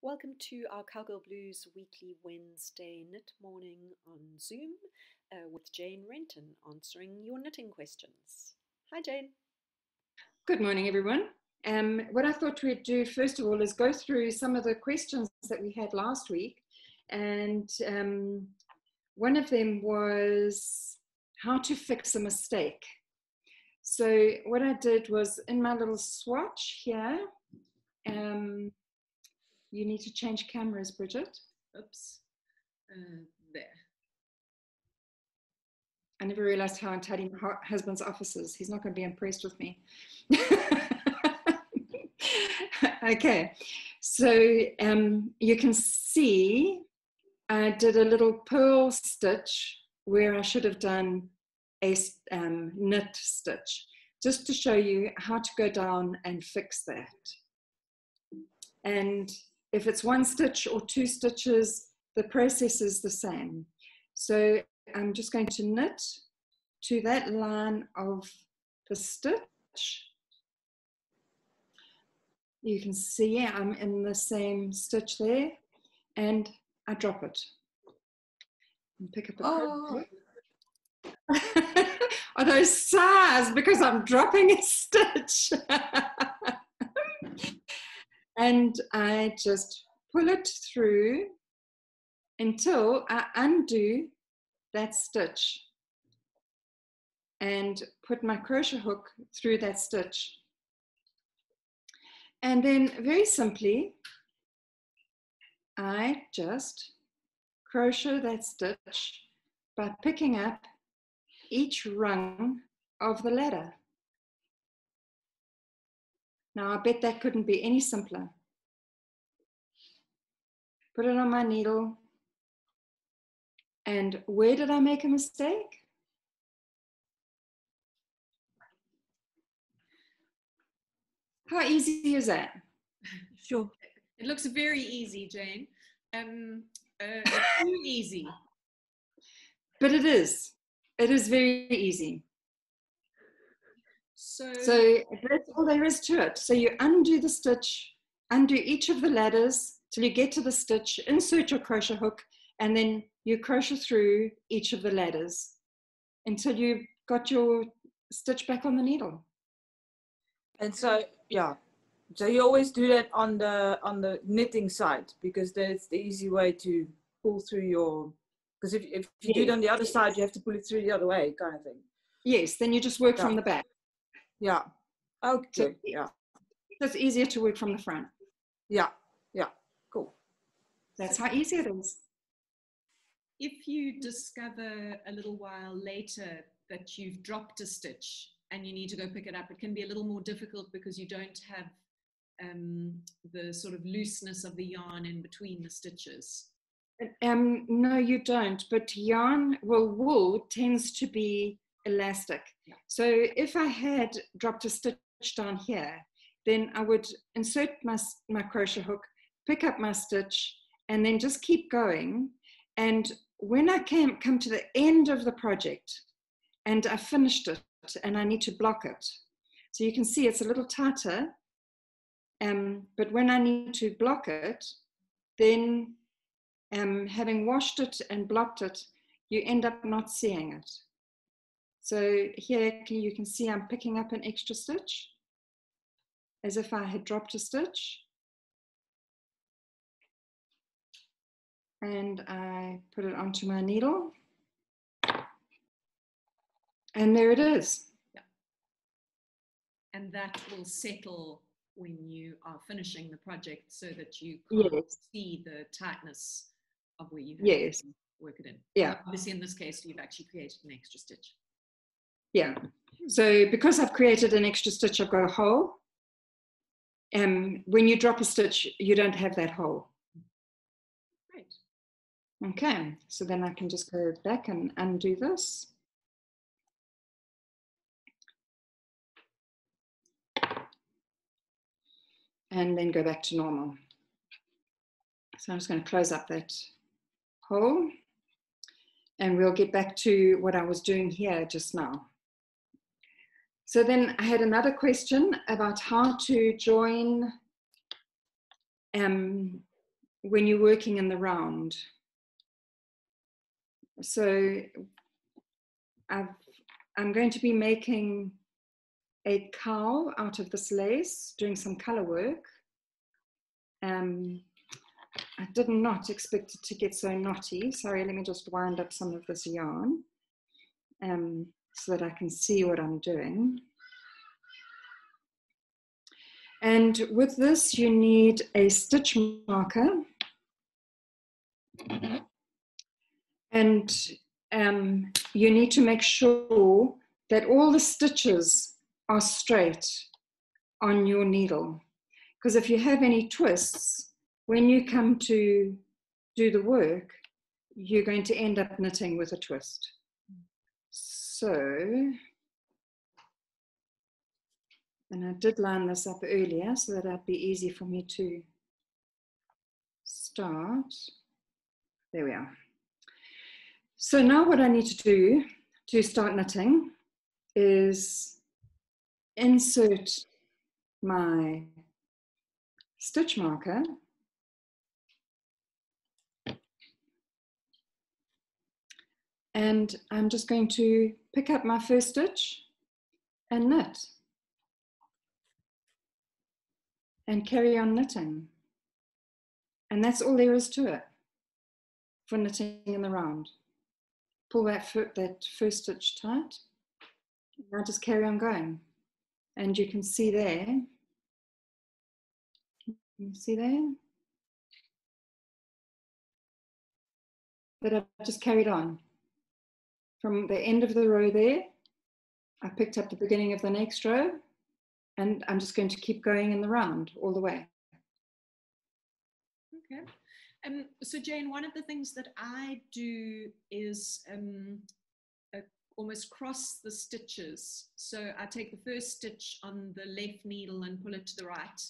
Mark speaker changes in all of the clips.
Speaker 1: Welcome to our Cowgirlblues weekly Wednesday knit morning on Zoom with Jane Renton answering your knitting questions. Hi Jane.
Speaker 2: Good morning everyone. What I thought we'd do first of all is go through some of the questions that we had last week, and one of them was how to fix a mistake. So what I did was in my little swatch here, you need to change cameras, Bridget.
Speaker 1: Oops. There.
Speaker 2: I never realized how untidy my husband's office is. He's not going to be impressed with me. Okay, so you can see I did a little purl stitch where I should have done a knit stitch, just to show you how to go down and fix that. And if it's one stitch or two stitches, the process is the same. So I'm just going to knit to that line of the stitch. You can see I'm in the same stitch there, and I drop it. And pick up a Are those sighs because I'm dropping a stitch? And I just pull it through until I undo that stitch and put my crochet hook through that stitch. And then very simply, I just crochet that stitch by picking up each rung of the ladder. Now I bet that couldn't be any simpler. Put it on my needle. And where did I make a mistake? How easy is that?
Speaker 1: Sure. It looks very easy, Jane. Too easy.
Speaker 2: But it is. It is very easy. So that's all there is to it. So you undo the stitch, undo each of the ladders till you get to the stitch, insert your crochet hook, and then you crochet through each of the ladders until you got your stitch back on the needle.
Speaker 3: And so, yeah, so you always do that on the knitting side, because that's the easy way to pull through your, because if you do it on the other side, you have to pull it through the other way, kind of thing.
Speaker 2: Yes, then you just work from the back.
Speaker 3: Yeah. Okay.
Speaker 2: So
Speaker 3: yeah.
Speaker 2: It's easier to work from the front.
Speaker 3: Yeah. Yeah. Cool.
Speaker 2: That's how easy it is.
Speaker 1: If you discover a little while later that you've dropped a stitch and you need to go pick it up, it can be a little more difficult because you don't have the sort of looseness of the yarn in between the stitches.
Speaker 2: No, you don't. But yarn, well, wool tends to be elastic.
Speaker 1: Yeah.
Speaker 2: So if I had dropped a stitch down here, then I would insert my crochet hook, pick up my stitch, and then just keep going. And when I come to the end of the project and I finished it and I need to block it, so you can see it's a little tighter, but when I need to block it, then having washed it and blocked it, you end up not seeing it. So here you can see I'm picking up an extra stitch as if I had dropped a stitch. And I put it onto my needle. And there it is.
Speaker 1: Yeah. And that will settle when you are finishing the project so that you can't see the tightness of where you have to work it in.
Speaker 2: Yeah.
Speaker 1: Obviously, in this case, you've actually created an extra stitch.
Speaker 2: Yeah. So because I've created an extra stitch, I've got a hole. When you drop a stitch, you don't have that hole.
Speaker 1: Great.
Speaker 2: Okay. So then I can just go back and undo this. And then go back to normal. So I'm just going to close up that hole. And we'll get back to what I was doing here just now. So then I had another question about how to join when you're working in the round. So I'm going to be making a cowl out of this lace, doing some color work. I did not expect it to get so knotty. Sorry, let me just wind up some of this yarn so that I can see what I'm doing. And with this, you need a stitch marker. And you need to make sure that all the stitches are straight on your needle. Because if you have any twists, when you come to do the work, you're going to end up knitting with a twist. So, and I did line this up earlier so that it'd be easy for me to start. There we are. So now what I need to do to start knitting is insert my stitch marker and I'm just going to pick up my first stitch and knit and carry on knitting. And that's all there is to it for knitting in the round. Pull that first stitch tight, and I just carry on going. And you can see there, you see there? That I've just carried on. From the end of the row there, I picked up the beginning of the next row, and I'm just going to keep going in the round all the way.
Speaker 1: Okay. So Jane, one of the things that I do is almost cross the stitches. So I take the first stitch on the left needle and pull it to the right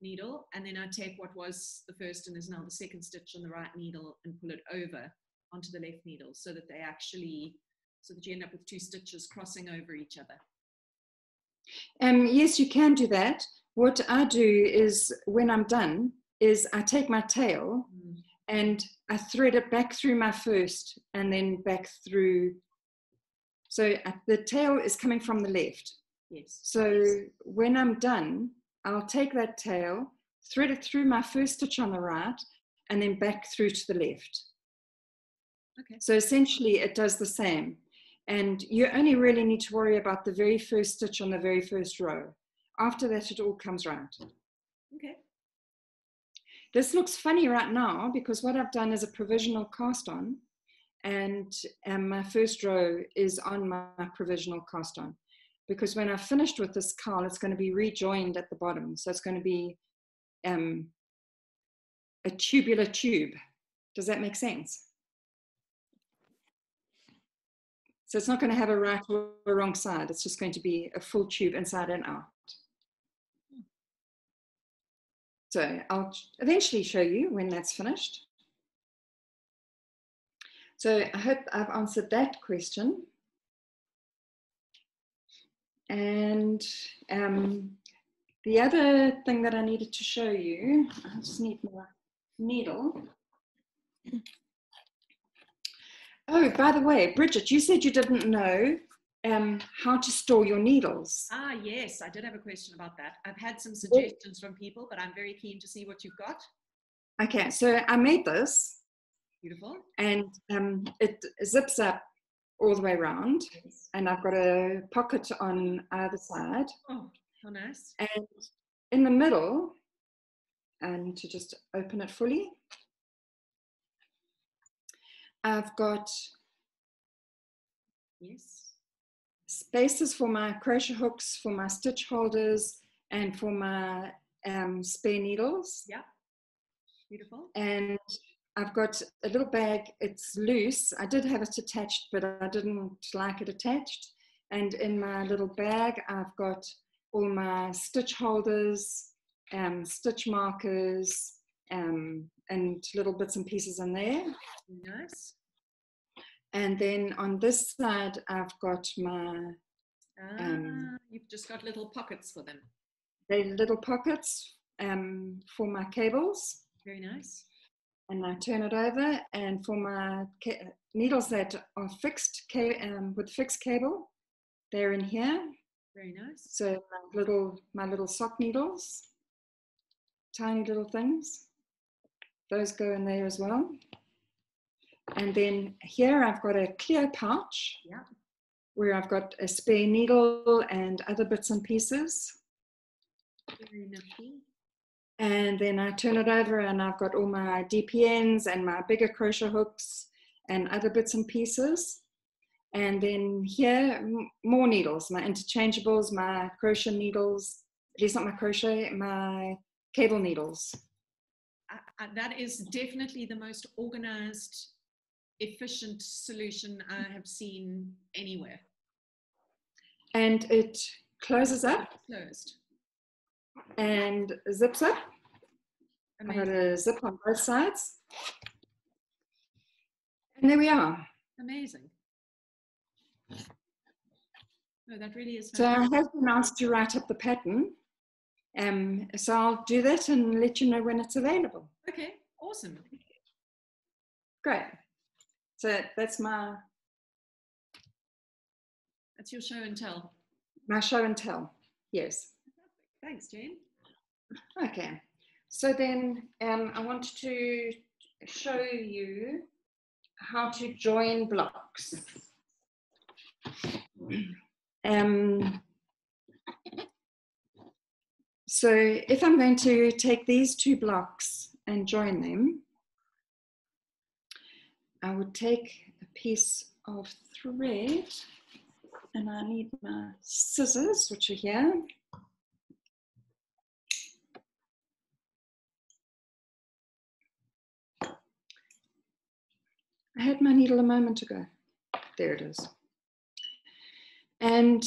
Speaker 1: needle, and then I take what was the first and is now the second stitch on the right needle and pull it over onto the left needle, so that they actually, so that you end up with two stitches crossing over each other.
Speaker 2: Yes, you can do that. What I do is, when I'm done, is I take my tail and I thread it back through my first and then back through. So the tail is coming from the left.
Speaker 1: Yes.
Speaker 2: So when I'm done, I'll take that tail, thread it through my first stitch on the right, and then back through to the left.
Speaker 1: Okay.
Speaker 2: So essentially it does the same. And you only really need to worry about the very first stitch on the very first row. After that, it all comes right.
Speaker 1: Okay.
Speaker 2: This looks funny right now because what I've done is a provisional cast on, and my first row is on my provisional cast on. Because when I've finished with this cowl, it's going to be rejoined at the bottom. So it's going to be a tubular tube. Does that make sense? So it's not going to have a right or a wrong side. It's just going to be a full tube inside and out. So I'll eventually show you when that's finished. So I hope I've answered that question. And the other thing that I needed to show you, I just need my needle. Oh, by the way, Bridget, you said you didn't know how to store your needles.
Speaker 1: Ah, yes, I did have a question about that. I've had some suggestions from people, but I'm very keen to see what you've got.
Speaker 2: Okay, so I made this.
Speaker 1: Beautiful.
Speaker 2: And it zips up all the way around.
Speaker 1: Yes.
Speaker 2: And I've got a pocket on either side.
Speaker 1: Oh, how nice.
Speaker 2: And in the middle, I need to just open it fully. I've got spaces for my crochet hooks, for my stitch holders, and for my spare needles.
Speaker 1: Yeah, beautiful.
Speaker 2: And I've got a little bag, it's loose. I did have it attached, but I didn't like it attached. And in my little bag, I've got all my stitch holders, stitch markers, and little bits and pieces in there.
Speaker 1: Nice.
Speaker 2: And then on this side, I've got my...
Speaker 1: you've just got little pockets for them.
Speaker 2: They're little pockets for my cables.
Speaker 1: Very nice.
Speaker 2: and I turn it over, and for my needles that are fixed with fixed cable, they're in here.
Speaker 1: Very nice.
Speaker 2: So my little sock needles, tiny little things, those go in there as well. And then here I've got a clear pouch,
Speaker 1: yeah,
Speaker 2: where I've got a spare needle and other bits and pieces.
Speaker 1: Very nifty.
Speaker 2: And then I turn it over and I've got all my DPNs and my bigger crochet hooks and other bits and pieces. And then here, more needles, my interchangeables, my crochet needles, at least not my crochet, my cable needles.
Speaker 1: That is definitely the most organized, efficient solution I have seen anywhere.
Speaker 2: And it closes up.
Speaker 1: Closed.
Speaker 2: And zips up.
Speaker 1: Amazing.
Speaker 2: I've got a zip on both sides. And there we are.
Speaker 1: Amazing. No, that really is
Speaker 2: So
Speaker 1: fantastic.
Speaker 2: I have been asked to write up the pattern. So I'll do that and let you know when it's available.
Speaker 1: Okay, awesome.
Speaker 2: Great. So that's
Speaker 1: your show and tell.
Speaker 2: my show and tell. Yes.
Speaker 1: Thanks, Jane.
Speaker 2: Okay. So then I want to show you how to join blocks. So if I'm going to take these two blocks and join them, I would take a piece of thread, and I need my scissors, which are here. I had my needle a moment ago. There it is. And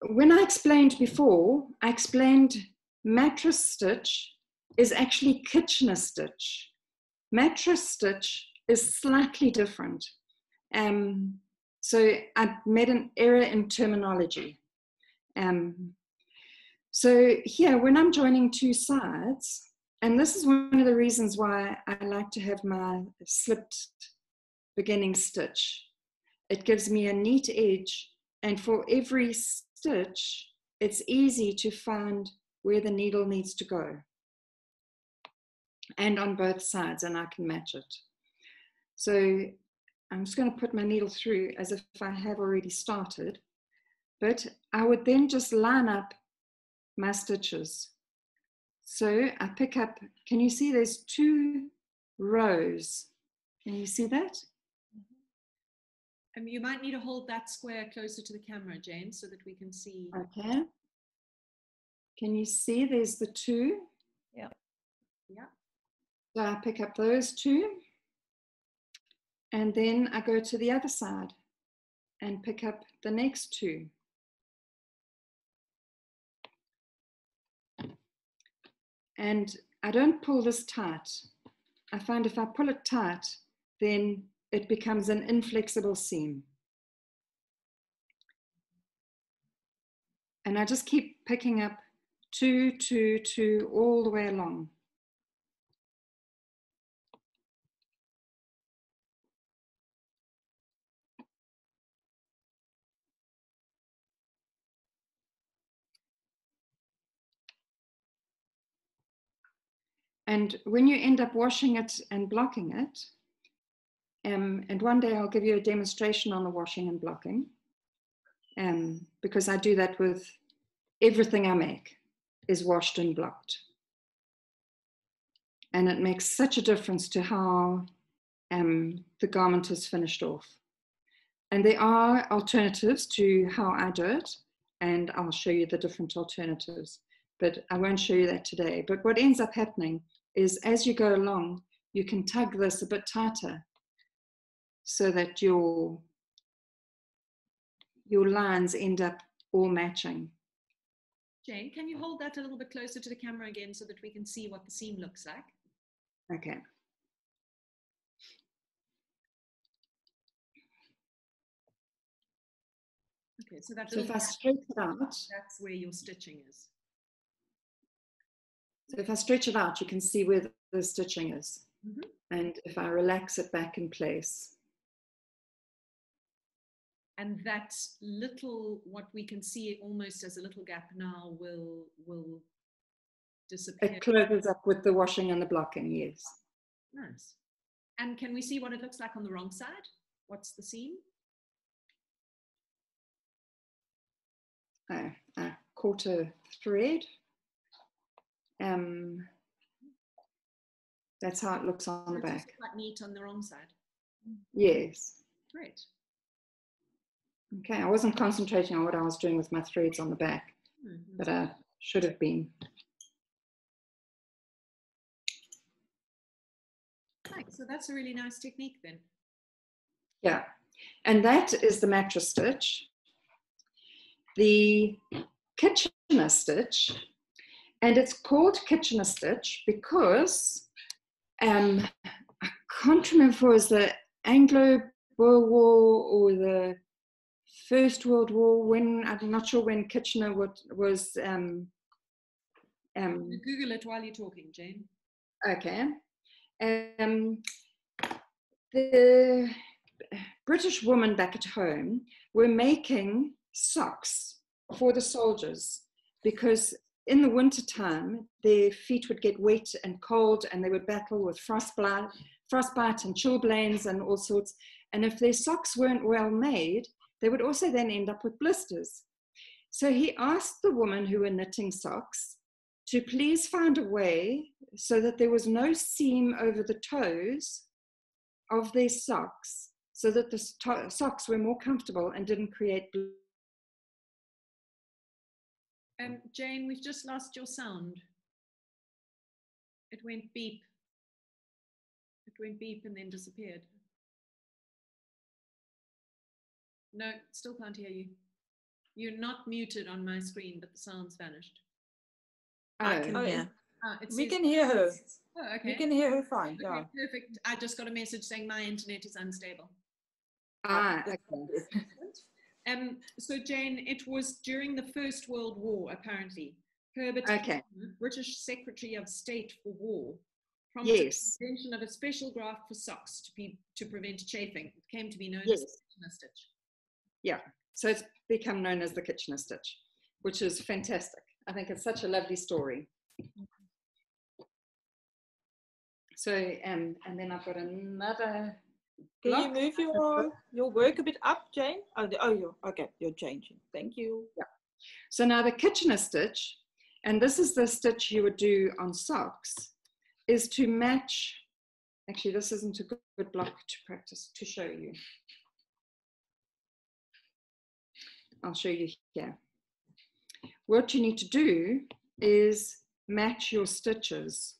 Speaker 2: when I explained before, I explained mattress stitch is actually Kitchener stitch. Mattress stitch is slightly different. So I made an error in terminology. So here, when I'm joining two sides, and this is one of the reasons why I like to have my slipped beginning stitch. It gives me a neat edge, and for every stitch, it's easy to find where the needle needs to go. And on both sides, and I can match it. So I'm just going to put my needle through as if I have already started, but I would then just line up my stitches. So I pick up, can you see there's 2 rows? Can you see that?
Speaker 1: You might need to hold that square closer to the camera, Jane, so that we can see.
Speaker 2: Okay. Can you see there's the 2?
Speaker 1: Yeah. Yeah.
Speaker 2: So I pick up those 2, and then I go to the other side and pick up the next 2. And I don't pull this tight. I find if I pull it tight, then it becomes an inflexible seam. And I just keep picking up 2, 2, 2 all the way along. And when you end up washing it and blocking it, and one day I'll give you a demonstration on the washing and blocking, because I do that with everything I make is washed and blocked. And it makes such a difference to how the garment is finished off. And there are alternatives to how I do it, and I'll show you the different alternatives, but I won't show you that today. But what ends up happening is as you go along, you can tug this a bit tighter so that your lines end up all matching.
Speaker 1: Jane, can you hold that a little bit closer to the camera again so that we can see what the seam looks like?
Speaker 2: Okay.
Speaker 1: Okay, so that
Speaker 2: So if I stretch it out,
Speaker 1: that's where your stitching is.
Speaker 2: So if I stretch it out, you can see where the stitching is.
Speaker 1: Mm-hmm.
Speaker 2: And if I relax it back in place.
Speaker 1: And that little, what we can see almost as a little gap now will disappear.
Speaker 2: It closes up with the washing and the blocking, yes.
Speaker 1: Nice. And can we see what it looks like on the wrong side? What's the seam?
Speaker 2: A quarter thread. That's how it looks on the back.
Speaker 1: Quite neat on the wrong side.
Speaker 2: Yes.
Speaker 1: Great.
Speaker 2: Okay, I wasn't concentrating on what I was doing with my threads on the back, but I should have been.
Speaker 1: Right, so that's a really nice technique then.
Speaker 2: Yeah, and that is the mattress stitch, the Kitchener stitch, and it's called Kitchener stitch because I can't remember if it was the Anglo-Boer War or the First World War, when, I'm not sure when Kitchener was
Speaker 1: Google it while you're talking, Jane.
Speaker 2: Okay. The British women back at home were making socks for the soldiers because in the winter time their feet would get wet and cold and they would battle with frostbite and chilblains and all sorts. And if their socks weren't well made, they would also then end up with blisters. So he asked the women who were knitting socks to please find a way so that there was no seam over the toes of their socks, so that the socks were more comfortable and didn't create.
Speaker 1: Jane, we've just lost your sound. It went beep. It went beep and then disappeared. No, still can't hear you. You're not muted on my screen, but the sound's vanished.
Speaker 3: I can hear. We
Speaker 1: says,
Speaker 3: can hear her.
Speaker 1: Oh, okay.
Speaker 3: We can hear her fine.
Speaker 1: Okay,
Speaker 3: Yeah.
Speaker 1: perfect. I just got a message saying my internet is unstable.
Speaker 2: Okay.
Speaker 1: So Jane, it was during the First World War, apparently. Herbert, British Secretary of State for War, prompted the invention of a special graft for socks to prevent chafing. It came to be known as the Kitchener stitch.
Speaker 2: Yeah, so it's become known as the Kitchener stitch, which is fantastic. I think it's such a lovely story. So, and then I've got another.
Speaker 3: Can you move your work a bit up, Jane? Okay, you're changing. Thank you.
Speaker 2: Yeah. So now the Kitchener stitch, and this is the stitch you would do on socks, is to match. Actually, this isn't a good block to practice, to show you. I'll show you here. What you need to do is match your stitches.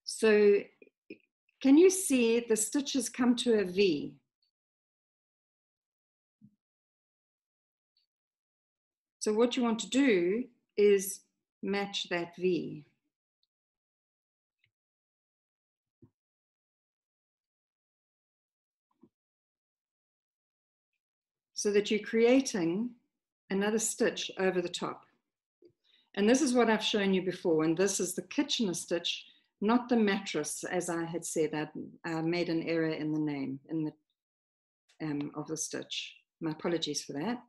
Speaker 2: So can you see the stitches come to a V? So what you want to do is match that V. So that you're creating another stitch over the top. And this is what I've shown you before, and this is the Kitchener stitch, not the mattress, as I had said. I made an error in the name of the stitch. My apologies for that.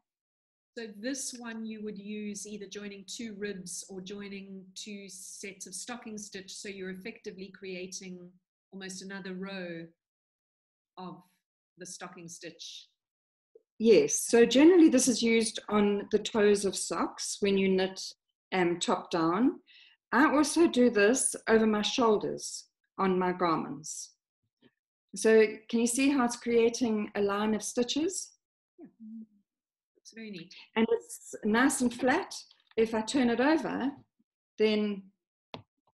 Speaker 1: So this one you would use either joining two ribs or joining two sets of stocking stitch, so you're effectively creating almost another row of the stocking stitch.
Speaker 2: Yes, so generally this is used on the toes of socks when you knit top down. I also do this over my shoulders on my garments. So can you see how it's creating a line of stitches?
Speaker 1: Yeah. It's very neat.
Speaker 2: And it's nice and flat. If I turn it over, then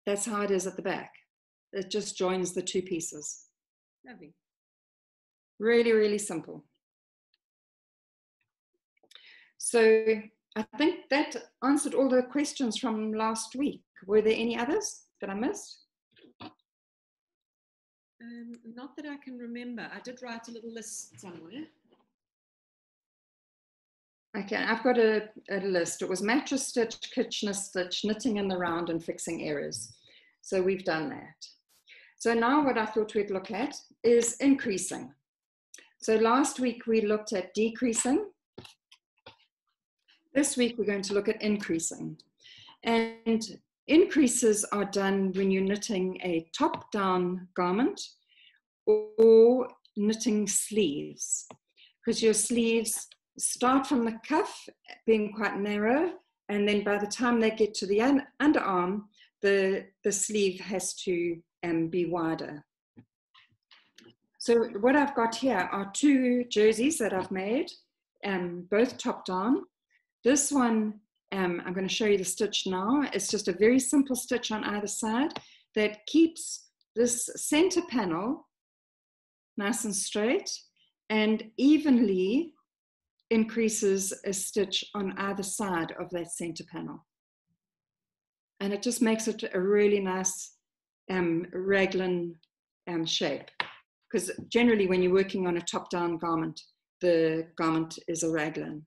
Speaker 2: that's how it is at the back. It just joins the two pieces.
Speaker 1: Lovely.
Speaker 2: Really, really simple. So I think that answered all the questions from last week. Were there any others that I missed?
Speaker 1: Not that I can remember. I did write a little list somewhere.
Speaker 2: Okay, I've got a list. It was mattress stitch, Kitchener stitch, knitting in the round, and fixing errors. So we've done that. So now what I thought we'd look at is increasing. So last week we looked at decreasing. This week we're going to look at increasing. And increases are done when you're knitting a top-down garment or knitting sleeves, because your sleeves start from the cuff being quite narrow, and then by the time they get to the underarm, the sleeve has to be wider. So what I've got here are two jerseys that I've made, both top down. This one, I'm going to show you the stitch now. It's just a very simple stitch on either side that keeps this center panel nice and straight and evenly increases a stitch on either side of that center panel. And it just makes it a really nice raglan shape. Because generally when you're working on a top-down garment, the garment is a raglan.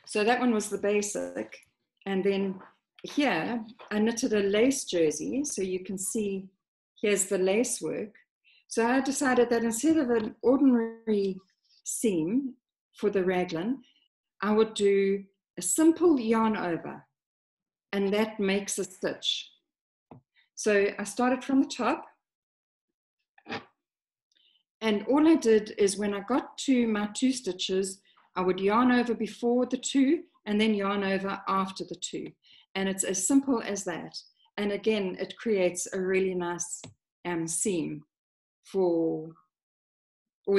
Speaker 2: So that one was the basic. And then here, I knitted a lace jersey. So you can see, here's the lace work. So I decided that instead of an ordinary seam for the raglan, I would do a simple yarn over, and that makes a stitch. So I started from the top, and all I did is when I got to my 2 stitches, I would yarn over before the 2 and then yarn over after the 2. And it's as simple as that. And again, it creates a really nice seam or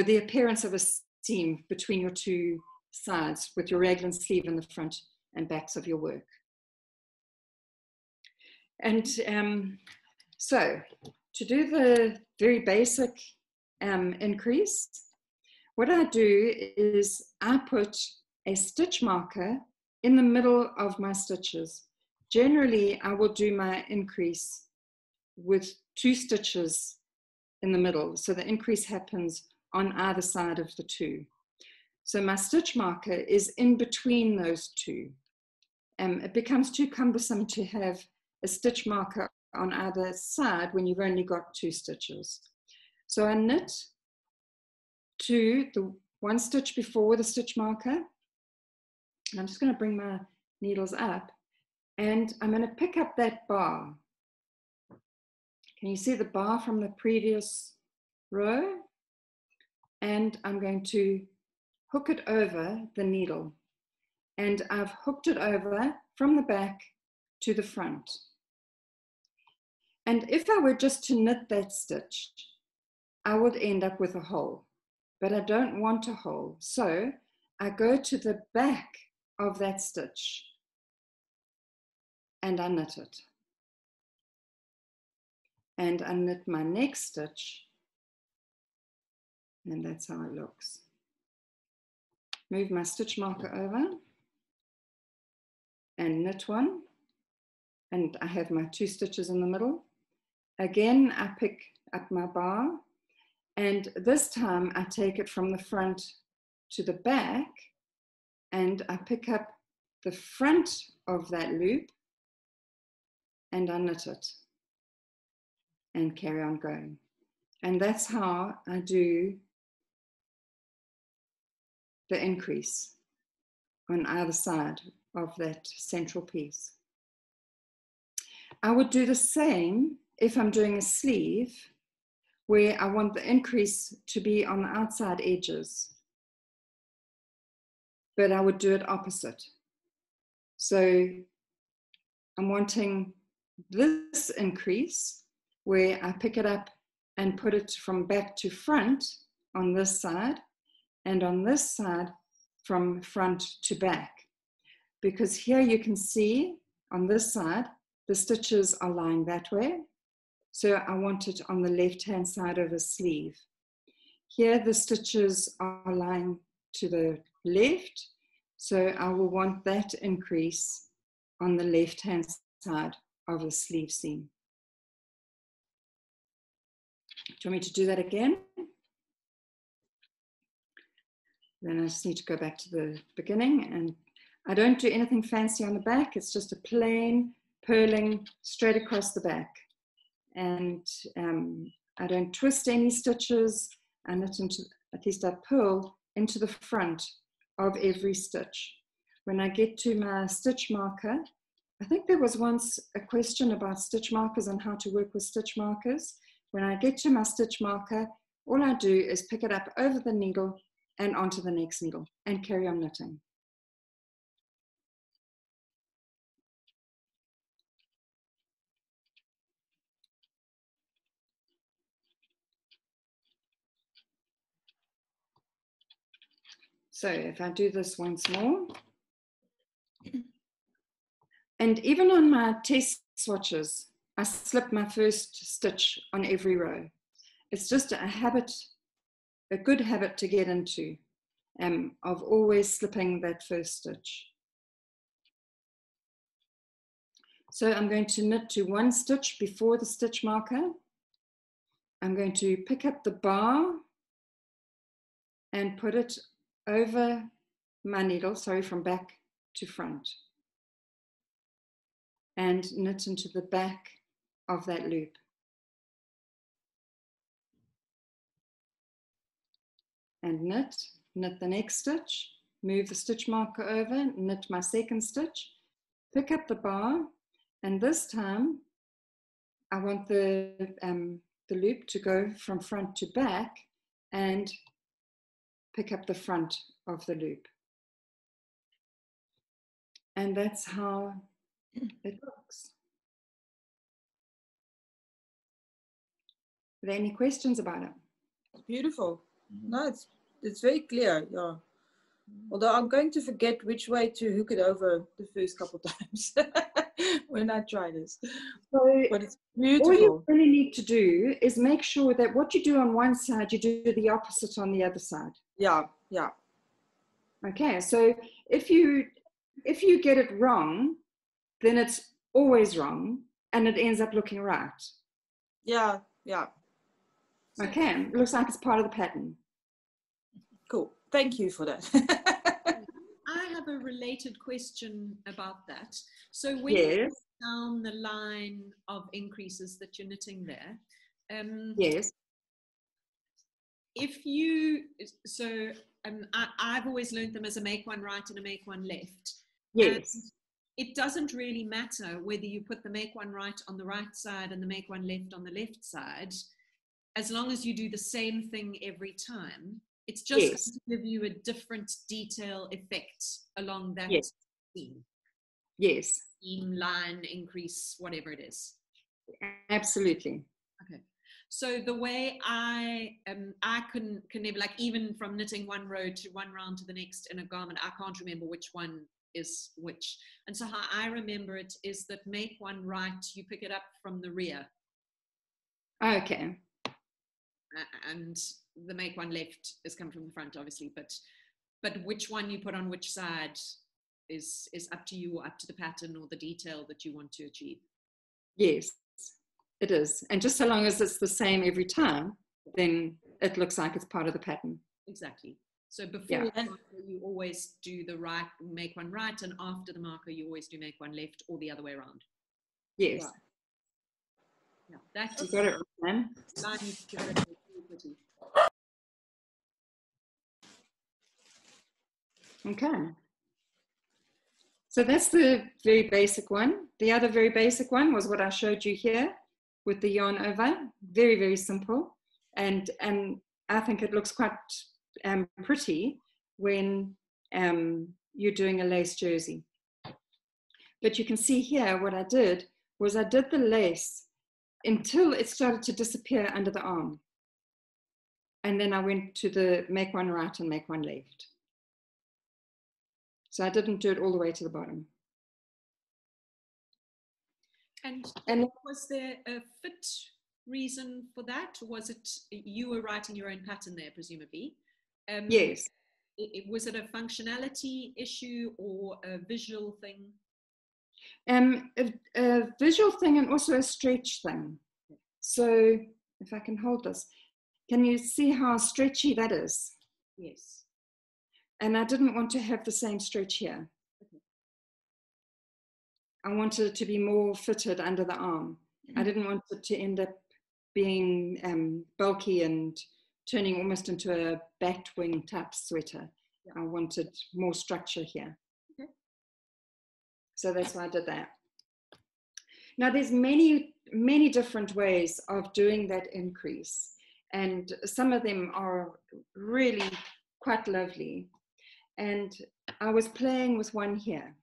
Speaker 2: the appearance of a seam between your 2 sides with your raglan sleeve in the front and backs of your work. And so to do the very basic increase, what I do is I put a stitch marker in the middle of my stitches. Generally, I will do my increase with 2 stitches in the middle. So the increase happens on either side of the 2. So my stitch marker is in between those 2. It becomes too cumbersome to have a stitch marker on either side when you've only got 2 stitches. So I knit to the 1 stitch before the stitch marker. And I'm just going to bring my needles up, and I'm going to pick up that bar. Can you see the bar from the previous row? And I'm going to hook it over the needle. And I've hooked it over from the back to the front. And if I were just to knit that stitch, I would end up with a hole, but I don't want a hole. So I go to the back of that stitch and I knit it. And I knit my next stitch, and that's how it looks. Move my stitch marker over and knit 1, and I have my 2 stitches in the middle. Again, I pick up my bar, and this time I take it from the front to the back, and I pick up the front of that loop and I knit it and carry on going. And that's how I do the increase on either side of that central piece. I would do the same if I'm doing a sleeve where I want the increase to be on the outside edges, but I would do it opposite. So I'm wanting this increase where I pick it up and put it from back to front on this side, and on this side from front to back. Because here you can see on this side, the stitches are lying that way. So I want it on the left-hand side of a sleeve. Here the stitches are lying to the left. So I will want that increase on the left-hand side of the sleeve seam. Do you want me to do that again? Then I just need to go back to the beginning, and I don't do anything fancy on the back. It's just a plain purling straight across the back. And I don't twist any stitches. I knit into, at least I purl into the front of every stitch. When I get to my stitch marker, I think there was once a question about stitch markers and how to work with stitch markers. When I get to my stitch marker, all I do is pick it up over the needle and onto the next needle and carry on knitting. So if I do this once more, and even on my test swatches, I slip my first stitch on every row. It's just a habit, a good habit to get into, of always slipping that first stitch. So I'm going to knit to one stitch before the stitch marker. I'm going to pick up the bar and put it over my needle, sorry, from back to front, and knit into the back of that loop. And knit the next stitch, move the stitch marker over, knit my second stitch, pick up the bar, and this time I want the loop to go from front to back and pick up the front of the loop. And that's how it looks. Are there any questions about it?
Speaker 3: Beautiful. No, it's very clear, yeah. Although I'm going to forget which way to hook it over the first couple times when I try this.
Speaker 2: So
Speaker 3: but it's beautiful.
Speaker 2: All you really need to do is make sure that what you do on one side, you do the opposite on the other side.
Speaker 3: Yeah, yeah.
Speaker 2: Okay, so if you get it wrong, then it's always wrong and it ends up looking right.
Speaker 3: Yeah, yeah.
Speaker 2: Okay, it looks like it's part of the pattern.
Speaker 3: Cool. Thank you for that.
Speaker 1: I have a related question about that. So when
Speaker 2: Yes.
Speaker 1: you go down the line of increases that you're knitting there,
Speaker 2: yes.
Speaker 1: if you, so I've always learned them as a make one right and a make one left.
Speaker 2: Yes.
Speaker 1: And it doesn't really matter whether you put the make one right on the right side and the make one left on the left side, as long as you do the same thing every time. It's just
Speaker 2: Yes.
Speaker 1: going to give you a different detail effect along that
Speaker 2: Yes.
Speaker 1: seam.
Speaker 2: Yes.
Speaker 1: Seam, line, increase, whatever it is.
Speaker 2: Absolutely.
Speaker 1: Okay. So the way I can never, like, even from knitting one row to one round to the next in a garment, I can't remember which one is which. And so how I remember it is that make one right, you pick it up from the rear.
Speaker 2: Okay.
Speaker 1: And the make one left is come from the front, obviously, but which one you put on which side is up to you, or up to the pattern or the detail that you want to achieve.
Speaker 2: Yes, it is. And just so long as it's the same every time, then it looks like it's part of the pattern.
Speaker 1: Exactly. So before
Speaker 2: Yeah.
Speaker 1: the marker, you always do the right, make one right, and after the marker, you always do make one left, or the other way around.
Speaker 2: Yes.
Speaker 1: Yeah. Yeah, that's
Speaker 2: You got it right, man. Okay. So that's the very basic one. The other very basic one was what I showed you here with the yarn over. Very, very simple. And I think it looks quite pretty when you're doing a lace jersey. But you can see here what I did was I did the lace until it started to disappear under the arm. And then I went to the make one right and make one left. So I didn't do it all the way to the bottom.
Speaker 1: And was there a fit reason for that? Or was it you were writing your own pattern there, presumably?
Speaker 2: Yes.
Speaker 1: Was it a functionality issue or a visual thing?
Speaker 2: A visual thing and also a stretch thing. So if I can hold this, can you see how stretchy that is?
Speaker 1: Yes.
Speaker 2: And I didn't want to have the same stretch here.
Speaker 1: Okay.
Speaker 2: I wanted it to be more fitted under the arm. I didn't want it to end up being bulky and turning almost into a batwing type sweater.
Speaker 1: Yeah.
Speaker 2: I wanted more structure here.
Speaker 1: Okay.
Speaker 2: So that's why I did that. Now there's many, many different ways of doing that increase. And some of them are really quite lovely. And I was playing with one here.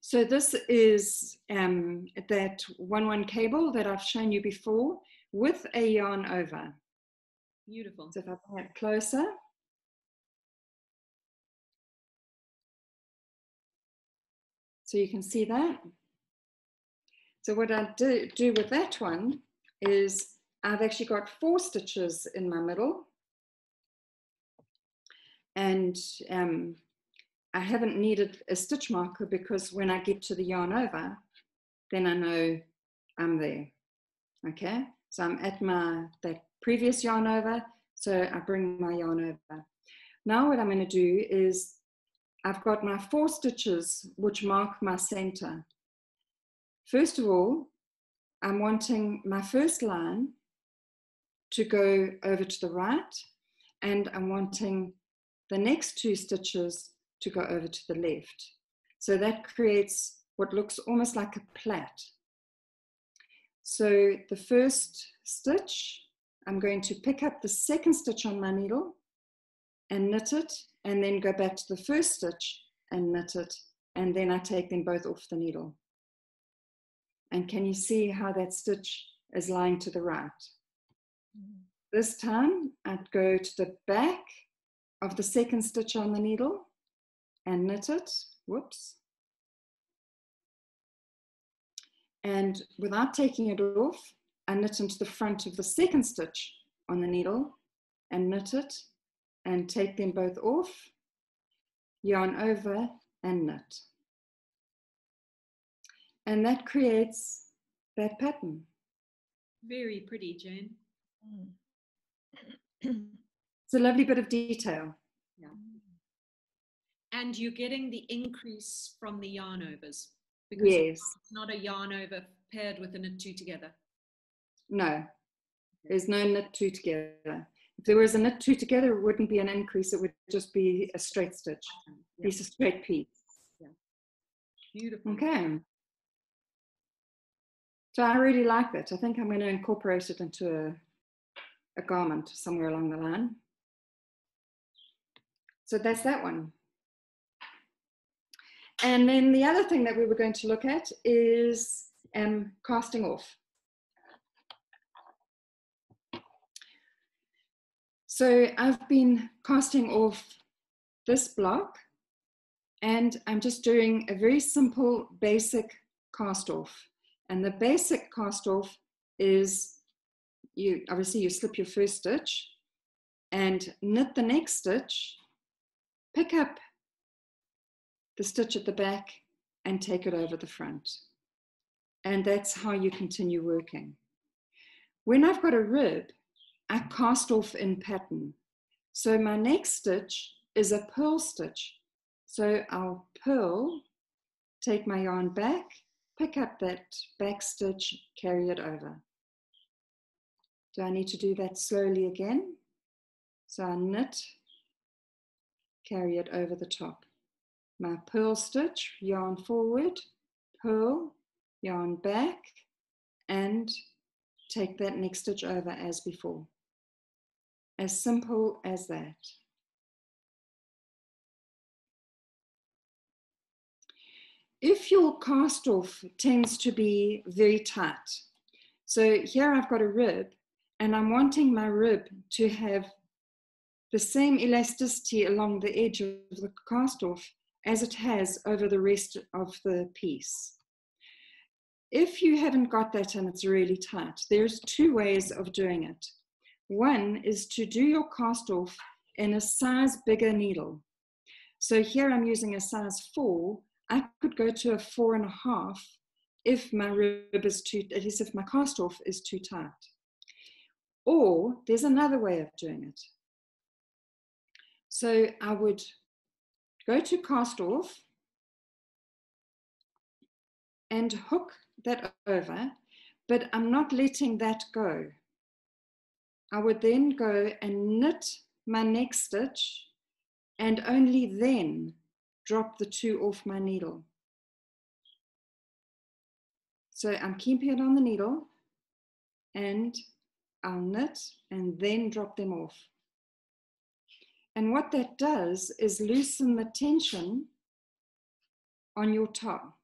Speaker 2: So this is that 1-1 cable that I've shown you before with a yarn over.
Speaker 1: Beautiful.
Speaker 2: So if I bring it closer. So you can see that. So what I do with that one is I've actually got 4 stitches in my middle. And I haven't needed a stitch marker because when I get to the yarn over, then I know I'm there. Okay, so I'm at that previous yarn over, so I bring my yarn over. Now what I'm going to do is I've got my 4 stitches which mark my center. First of all, I'm wanting my first line to go over to the right, and I'm wanting the next 2 stitches to go over to the left. So that creates what looks almost like a plait. So the first stitch, I'm going to pick up the second stitch on my needle and knit it, and then go back to the first stitch and knit it, and then I take them both off the needle. And can you see how that stitch is lying to the right? This time I'd go to the back of the second stitch on the needle and knit it, whoops. And without taking it off, I knit into the front of the second stitch on the needle and knit it and take them both off, yarn over and knit. And that creates that pattern.
Speaker 1: Very pretty, Jane.
Speaker 2: It's a lovely bit of detail.
Speaker 1: Yeah. And you're getting the increase from the yarn overs. Because
Speaker 2: Yes.
Speaker 1: it's not a yarn over paired with a knit 2 together.
Speaker 2: No, there's no knit 2 together. If there was a knit 2 together, it wouldn't be an increase. It would just be a straight stitch, piece of straight piece.
Speaker 1: Yeah. Beautiful.
Speaker 2: Okay. So I really like that. I think I'm going to incorporate it into a garment somewhere along the line. So that's that one. And then the other thing that we were going to look at is casting off. So I've been casting off this block, and I'm just doing a very simple basic cast off. And the basic cast off is you slip your first stitch and knit the next stitch, pick up the stitch at the back and take it over the front. And that's how you continue working. When I've got a rib, I cast off in pattern. So my next stitch is a purl stitch. So I'll purl, take my yarn back, pick up that back stitch, carry it over. Do I need to do that slowly again? So I knit, carry it over the top. My purl stitch, yarn forward, purl, yarn back, and take that next stitch over as before. As simple as that. If your cast off tends to be very tight, so here I've got a rib and I'm wanting my rib to have the same elasticity along the edge of the cast off as it has over the rest of the piece. If you haven't got that and it's really tight, there's 2 ways of doing it. One is to do your cast off in a size bigger needle. So here I'm using a size 4. I could go to a 4.5 if my rib is at least if my cast off is too tight. Or there's another way of doing it. So I would go to cast off and hook that over, but I'm not letting that go. I would then go and knit my next stitch and only then drop the 2 off my needle. So I'm keeping it on the needle and I'll knit and then drop them off. And what that does is loosen the tension on your top.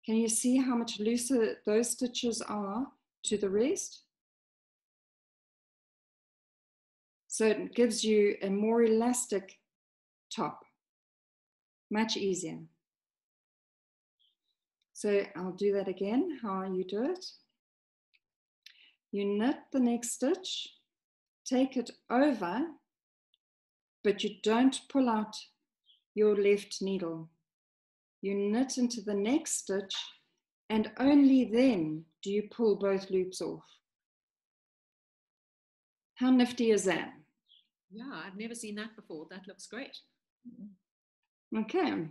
Speaker 2: Can you see how much looser those stitches are to the rest? So it gives you a more elastic top, much easier. So I'll do that again, how you do it. You knit the next stitch, take it over, but you don't pull out your left needle. You knit into the next stitch and only then do you pull both loops off. How nifty is that?
Speaker 1: Yeah, I've never seen that before. That looks great.
Speaker 2: Okay.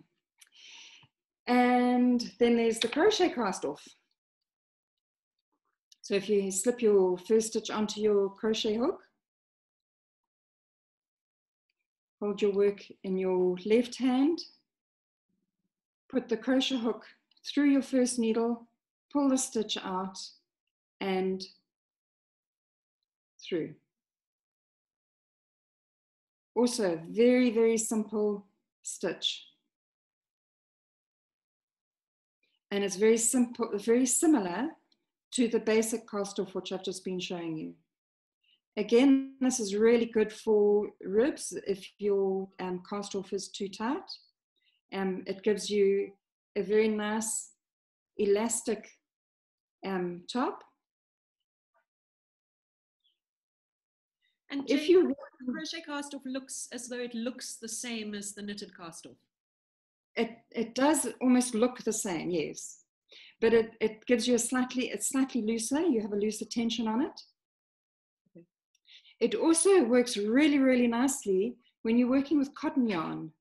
Speaker 2: And then there's the crochet cast off. So if you slip your first stitch onto your crochet hook, hold your work in your left hand, put the crochet hook through your first needle, pull the stitch out and through. Also, very, very simple stitch. And it's very simple, very similar to the basic cast off, which I've just been showing you. Again, this is really good for ribs if your cast off is too tight. It gives you a very nice elastic top.
Speaker 1: And
Speaker 2: if you
Speaker 1: the crochet cast off looks as though it looks the same as the knitted cast off.
Speaker 2: It does almost look the same, yes. But it gives you it's slightly looser. You have a looser tension on it.
Speaker 1: Okay.
Speaker 2: It also works really, really nicely when you're working with cotton yarn,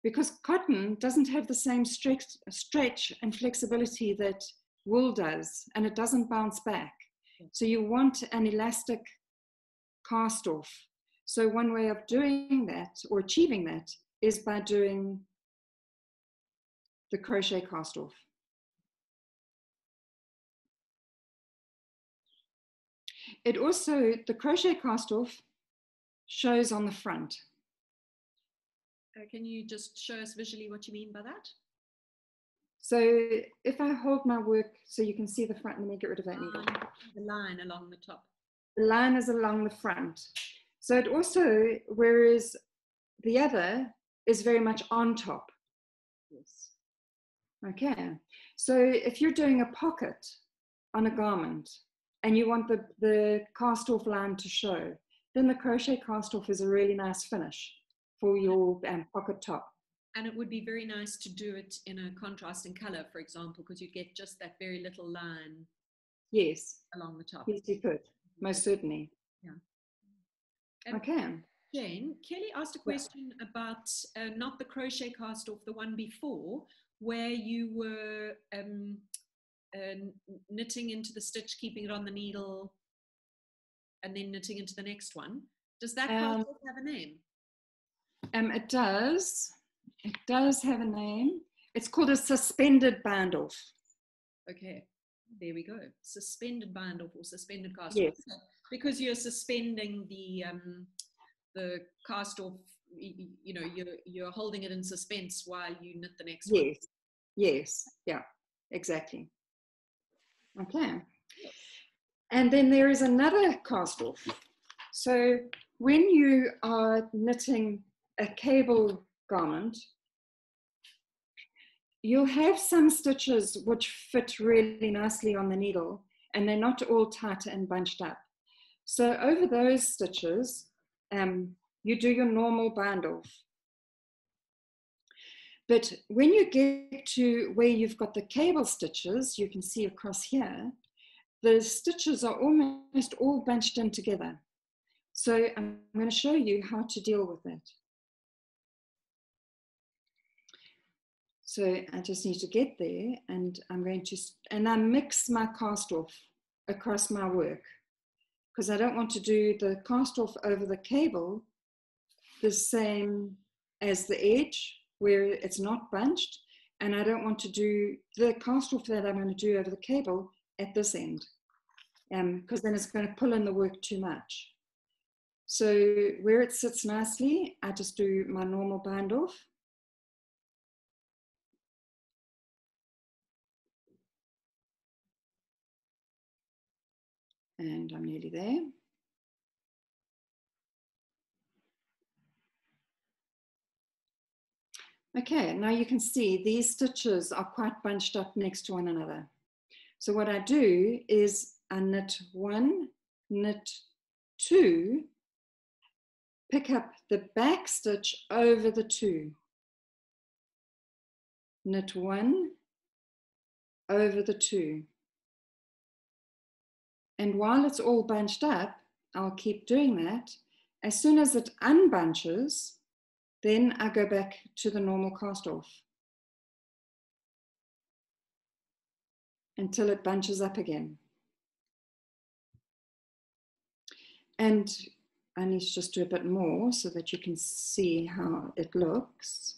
Speaker 2: because cotton doesn't have the same stretch and flexibility that wool does, and it doesn't bounce back. Okay. So you want an elastic cast off. So one way of doing that or achieving that is by doing the crochet cast off. It also, the crochet cast off shows on the front.
Speaker 1: Can you just show us visually what you mean by that?
Speaker 2: So if I hold my work so you can see the front, let me get rid of that needle.
Speaker 1: The line along the top.
Speaker 2: The line is along the front. So it also, whereas the other is very much on top.
Speaker 1: Yes.
Speaker 2: Okay. So if you're doing a pocket on a garment and you want the cast off line to show, then the crochet cast off is a really nice finish for your pocket top.
Speaker 1: And it would be very nice to do it in a contrasting color, for example, because you'd get just that very little line.
Speaker 2: Yes.
Speaker 1: Along the top.
Speaker 2: Yes, you could. Most certainly.
Speaker 1: Yeah.
Speaker 2: Okay.
Speaker 1: Jane, Kelly asked a question about not the crochet cast off, the one before, where you were knitting into the stitch, keeping it on the needle, and then knitting into the next one. Does that cast off have a name?
Speaker 2: It does. It does have a name. It's called a suspended bind off.
Speaker 1: Okay. There we go. Suspended bind off or suspended cast
Speaker 2: yes.
Speaker 1: off. Because you're suspending the cast off, you know, you're holding it in suspense while you knit the next one.
Speaker 2: Yes. Yes. Yeah. Exactly. Okay. And then there is another cast off. So when you are knitting a cable garment, you'll have some stitches which fit really nicely on the needle and they're not all tight and bunched up. So over those stitches, you do your normal bind off. But when you get to where you've got the cable stitches, you can see across here, the stitches are almost all bunched in together. So I'm going to show you how to deal with that. So I just need to get there, and I'm going to, and I mix my cast off across my work, because I don't want to do the cast off over the cable the same as the edge where it's not bunched, and I don't want to do the cast off that I'm going to do over the cable at this end, because then it's going to pull in the work too much. So where it sits nicely, I just do my normal bind off. And I'm nearly there. Okay, now you can see these stitches are quite bunched up next to one another. So what I do is I knit one, knit two, pick up the back stitch over the two, knit one, over the two. And while it's all bunched up, I'll keep doing that. As soon as it unbunches, then I go back to the normal cast off until it bunches up again. And I need to just do a bit more so that you can see how it looks.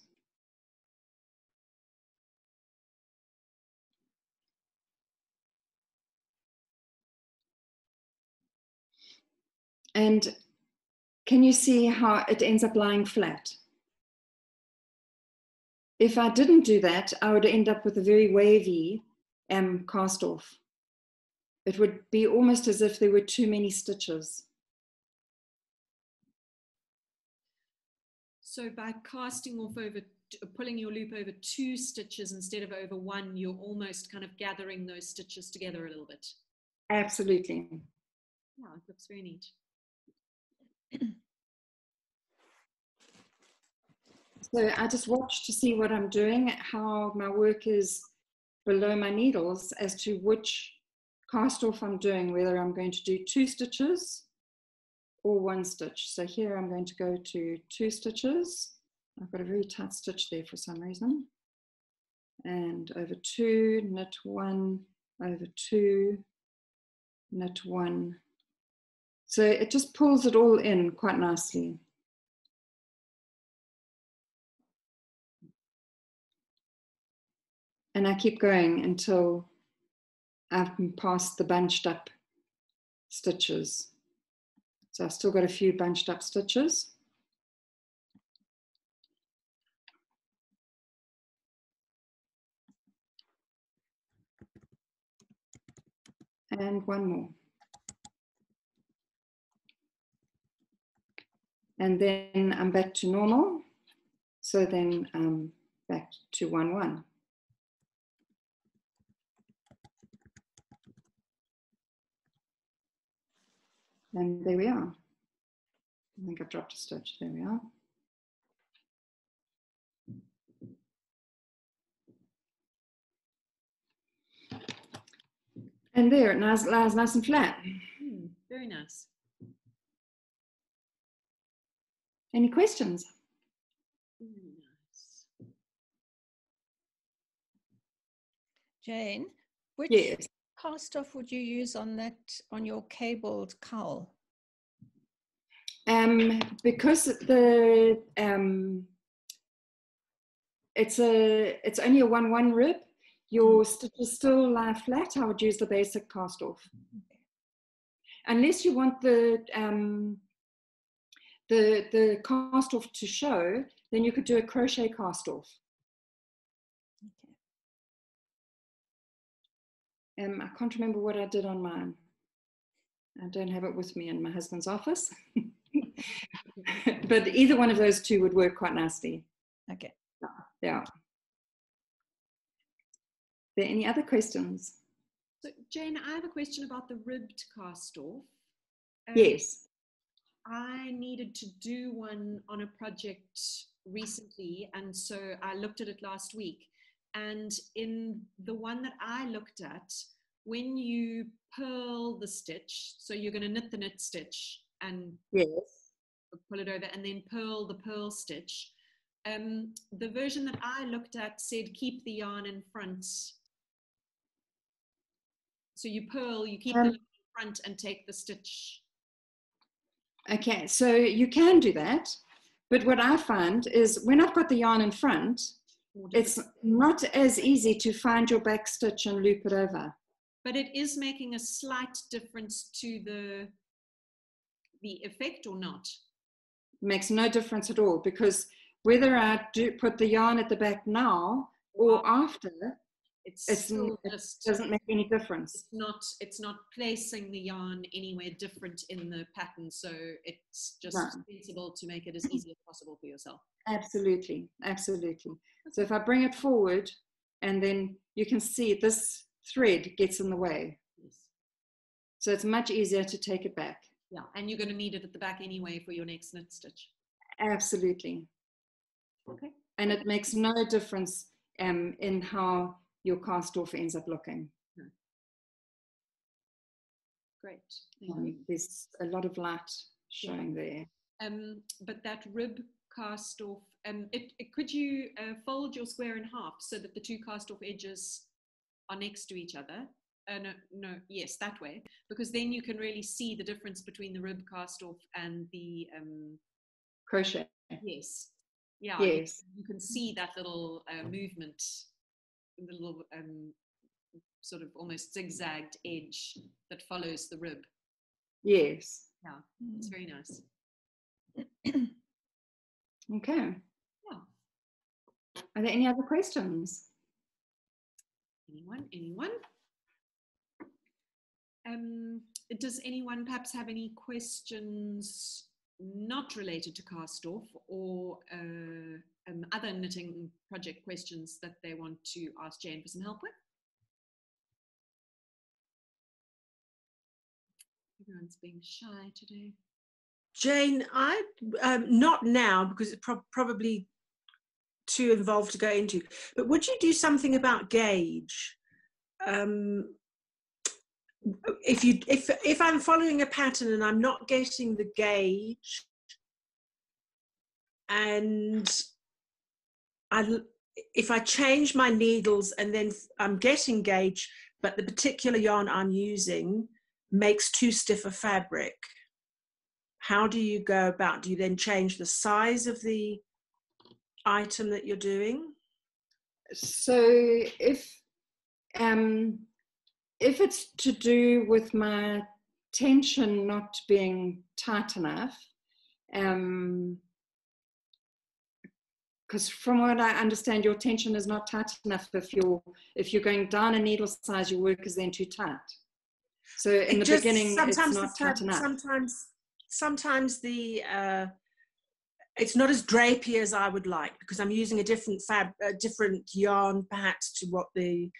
Speaker 2: And can you see how it ends up lying flat? If I didn't do that, I would end up with a very wavy cast off. It would be almost as if there were too many stitches.
Speaker 1: So by casting off over, pulling your loop over two stitches instead of over one, you're almost kind of gathering those stitches together a little bit.
Speaker 2: Absolutely.
Speaker 1: Yeah, it looks very neat.
Speaker 2: So I just watch to see what I'm doing, how my work is below my needles as to which cast off I'm doing, whether I'm going to do two stitches or one stitch. So here I'm going to go to two stitches. I've got a very tight stitch there for some reason. And over two, knit one, over two, knit one. So it just pulls it all in quite nicely. And I keep going until I've passed the bunched up stitches. So I've still got a few bunched up stitches. And one more. And then I'm back to normal. So then I'm back to 1, 1. And there we are. I think I've dropped a stitch. There we are. And there it lies nice and flat.
Speaker 1: Very nice.
Speaker 2: Any questions?
Speaker 1: Nice.
Speaker 4: Jane, which
Speaker 2: Yes.
Speaker 4: cast off would you use on that, on your cabled cowl?
Speaker 2: Because the it's only a 1-1 rib, your stitches still lie flat. I would use the basic cast off.
Speaker 4: Okay.
Speaker 2: Unless you want the cast off to show, then you could do a crochet cast off.
Speaker 4: Okay.
Speaker 2: I can't remember what I did on mine. I don't have it with me in my husband's office. But either one of those two would work quite nicely.
Speaker 4: Okay.
Speaker 2: Yeah. Are there any other questions?
Speaker 1: So Jane, I have a question about the ribbed cast off.
Speaker 2: Yes.
Speaker 1: I needed to do one on a project recently, and so I looked at it last week. And in the one that I looked at, when you purl the stitch, so you're going to knit the knit stitch and
Speaker 2: Yes.
Speaker 1: pull it over and then purl the purl stitch, The version that I looked at said keep the yarn in front. So you purl, you keep the yarn in front and take the stitch.
Speaker 2: Okay, so you can do that. But what I find is when I've got the yarn in front, it's not as easy to find your back stitch and loop it over.
Speaker 1: But it is making a slight difference to the effect or not?
Speaker 2: It makes no difference at all, because whether I do put the yarn at the back now or after, it doesn't make any difference.
Speaker 1: It's not placing the yarn anywhere different in the pattern, so it's just sensible to make it as easy as possible for yourself.
Speaker 2: Absolutely, absolutely. So if I bring it forward, and then you can see this thread gets in the way.
Speaker 1: Yes.
Speaker 2: So it's much easier to take it back.
Speaker 1: Yeah, and you're going to need it at the back anyway for your next knit stitch.
Speaker 2: Absolutely.
Speaker 1: Okay.
Speaker 2: And it makes no difference in how your cast off ends up looking.
Speaker 1: No. Great.
Speaker 2: There's a lot of light showing there.
Speaker 1: But that rib cast off, could you fold your square in half so that the two cast off edges are next to each other? Yes, that way, because then you can really see the difference between the rib cast off and the
Speaker 2: crochet.
Speaker 1: Yes. Yeah.
Speaker 2: Yes.
Speaker 1: You can see that little movement, the little sort of almost zigzagged edge that follows the rib.
Speaker 2: Yes.
Speaker 1: Yeah, it's very nice.
Speaker 2: Okay.
Speaker 1: Yeah.
Speaker 2: Are there any other questions?
Speaker 1: Anyone? Does anyone perhaps have any questions not related to cast off, or other knitting project questions that they want to ask Jane for some help with? Everyone's being shy today.
Speaker 5: Jane, I not now, because it's probably too involved to go into, but would you do something about gauge? If I'm following a pattern and I'm not getting the gauge, and if I change my needles and then I'm getting gauge, but the particular yarn I'm using makes too stiff a fabric, how do you go about? Do you then change the size of the item that you're doing?
Speaker 2: So if it's to do with my tension not being tight enough, because from what I understand, your tension is not tight enough if you're going down a needle size, your work is then too tight. So in the beginning, it's not tight enough.
Speaker 5: Sometimes the it's not as drapey as I would like, because I'm using a different yarn perhaps to what the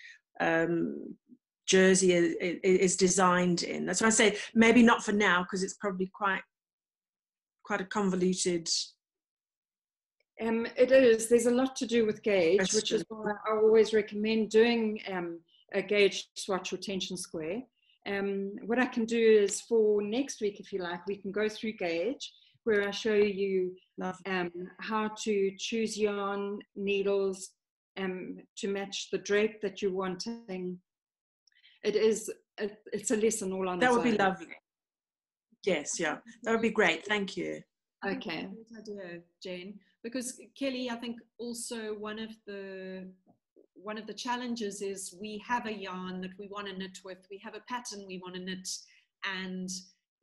Speaker 5: jersey is designed in. That's why I say maybe not for now, because it's probably quite a convoluted.
Speaker 2: It is. There's a lot to do with gauge, which is why I always recommend doing a gauge swatch or tension square. What I can do is for next week, if you like, we can go through gauge, where I show you how to choose yarn, needles, to match the drape that you're wanting. It's a lesson all on its own.
Speaker 5: That would be lovely. Yes, yeah, that would be great. Thank you.
Speaker 2: Okay.
Speaker 1: Great idea, Jane. Because Kelly, I think also one of the challenges is we have a yarn that we want to knit with, we have a pattern we want to knit, and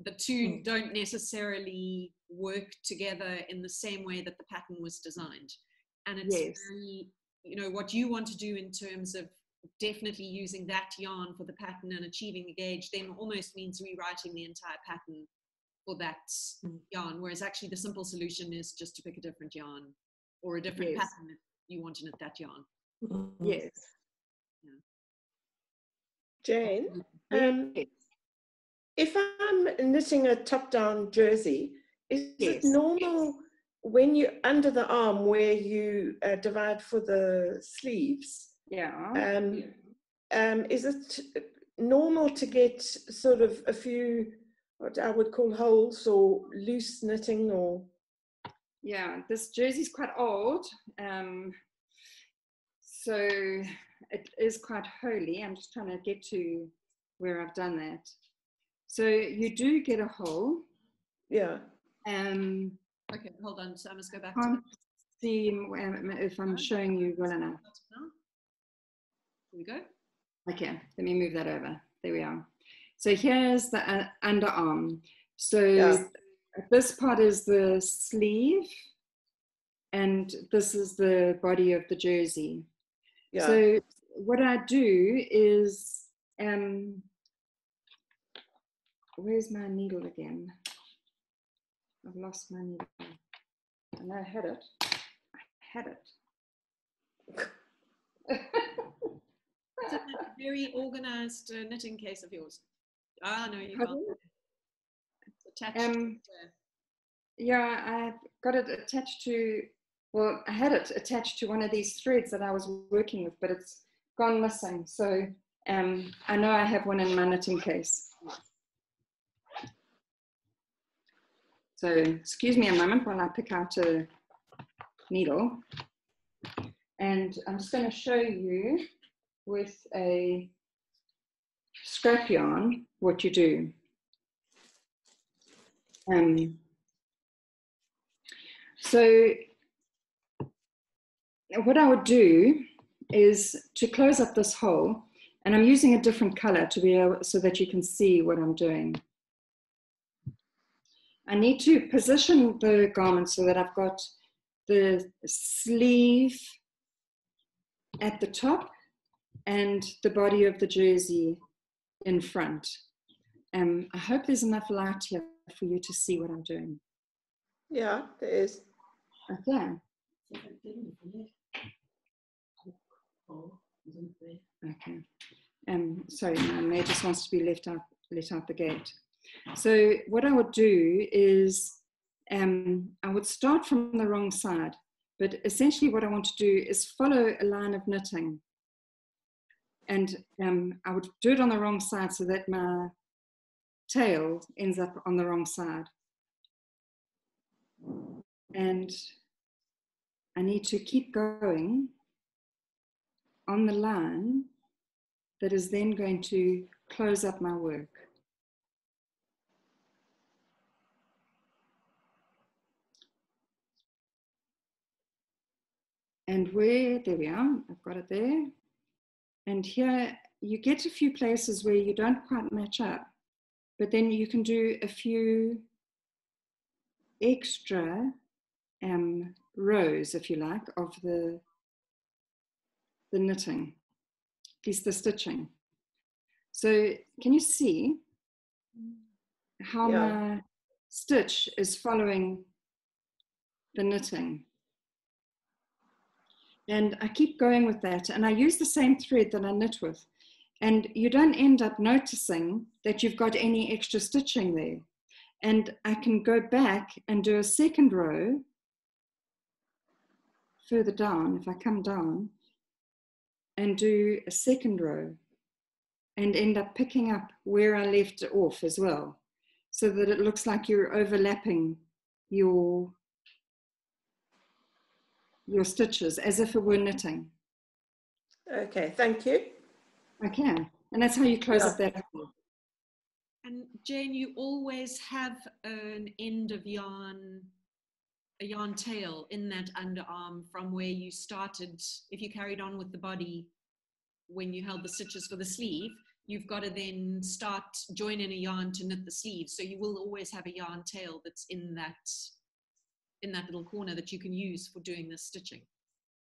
Speaker 1: the two don't necessarily work together in the same way that the pattern was designed. And it's very, what you want to do in terms of definitely using that yarn for the pattern and achieving the gauge then almost means rewriting the entire pattern for that yarn, whereas actually the simple solution is just to pick a different yarn or a different pattern if you want to knit that yarn.
Speaker 2: Yes.
Speaker 6: Yeah. Jane, if I'm knitting a top-down jersey, is it normal when you're under the arm where you divide for the sleeves?
Speaker 2: Yeah.
Speaker 6: Is it normal to get sort of a few, what I would call holes or loose knitting, or
Speaker 2: Yeah, this jersey's quite old, so it is quite holy. I'm just trying to get to where I've done that. So you do get a hole.
Speaker 6: Yeah.
Speaker 1: Okay, hold on. So I must go back to
Speaker 2: Can't see if I'm showing you well enough.
Speaker 1: Here we go.
Speaker 2: Okay, let me move that over. There we are. So here's the underarm. So
Speaker 6: Yeah.
Speaker 2: this part is the sleeve, and this is the body of the jersey.
Speaker 6: Yeah.
Speaker 2: So what I do is, where's my needle again? I've lost my needle. I know I had it. I had it.
Speaker 1: It's in that very organized knitting case of yours. Ah, no, you can't. It's attached.
Speaker 2: Yeah, I've got it attached to, well, I had it attached to one of these threads that I was working with, but it's gone missing. So I know I have one in my knitting case. So excuse me a moment while I pick out a needle. And I'm just going to show you with a scrap yarn what you do. So what I would do is to close up this hole, and I'm using a different color to be able, so that you can see what I'm doing. I need to position the garment so that I've got the sleeve at the top and the body of the jersey in front. I hope there's enough light here for you to see what I'm doing.
Speaker 6: Yeah, there is.
Speaker 2: Okay. Okay. Sorry, my maid just wants to be let out the gate. So what I would do is I would start from the wrong side, but essentially what I want to do is follow a line of knitting. And I would do it on the wrong side so that my tail ends up on the wrong side. And I need to keep going on the line that is then going to close up my work. And there we are, I've got it there. And here you get a few places where you don't quite match up, but then you can do a few extra rows, if you like, of the knitting, at least the stitching. So can you see how my stitch is following the knitting? And I keep going with that, and I use the same thread that I knit with. And you don't end up noticing that you've got any extra stitching there. And I can go back and do a second row further down, if I come down, and do a second row, and end up picking up where I left off as well, so that it looks like you're overlapping your stitches as if it were knitting.
Speaker 6: Okay, thank you.
Speaker 2: Okay, and that's how you close up that hole.
Speaker 1: And Jane, you always have an end of yarn, a yarn tail in that underarm from where you started. If you carried on with the body when you held the stitches for the sleeve, you've got to then join in a yarn to knit the sleeve. So you will always have a yarn tail that's in that little corner that you can use for doing this stitching.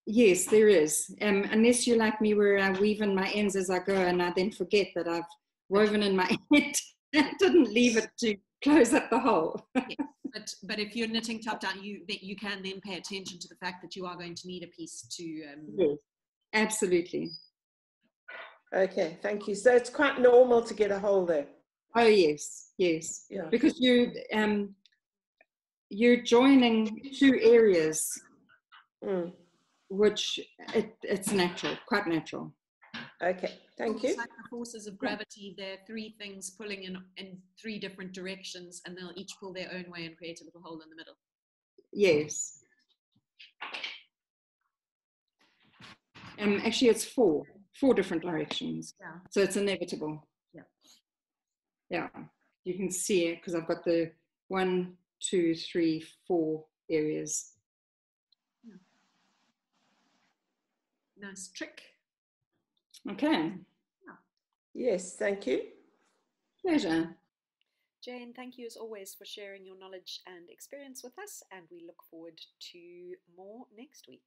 Speaker 1: Yes, there is. Unless you're like me, where I weave in my ends as I go, and I then forget that I've woven in my end. I didn't leave it to close up the hole. Yes, but if you're knitting top down, you can then pay attention to the fact that you are going to need a piece to. Yes, absolutely.
Speaker 6: Okay, thank you. So it's quite normal to get a hole there.
Speaker 2: Oh yes, yes. Yeah. Because you're joining two areas. Which it's natural, quite natural.
Speaker 6: Okay, thank you.
Speaker 1: It's like the forces of gravity. There are three things pulling in three different directions, and they'll each pull their own way and create a little hole in the middle.
Speaker 2: Yes. Actually, it's four different directions.
Speaker 1: Yeah.
Speaker 2: So it's inevitable.
Speaker 1: Yeah.
Speaker 2: Yeah. You can see it because I've got the 1, 2, 3, 4 areas.
Speaker 1: Yeah. Nice trick.
Speaker 2: Okay.
Speaker 6: Yes, thank you.
Speaker 2: Pleasure.
Speaker 7: Jane, thank you as always for sharing your knowledge and experience with us, and we look forward to more next week.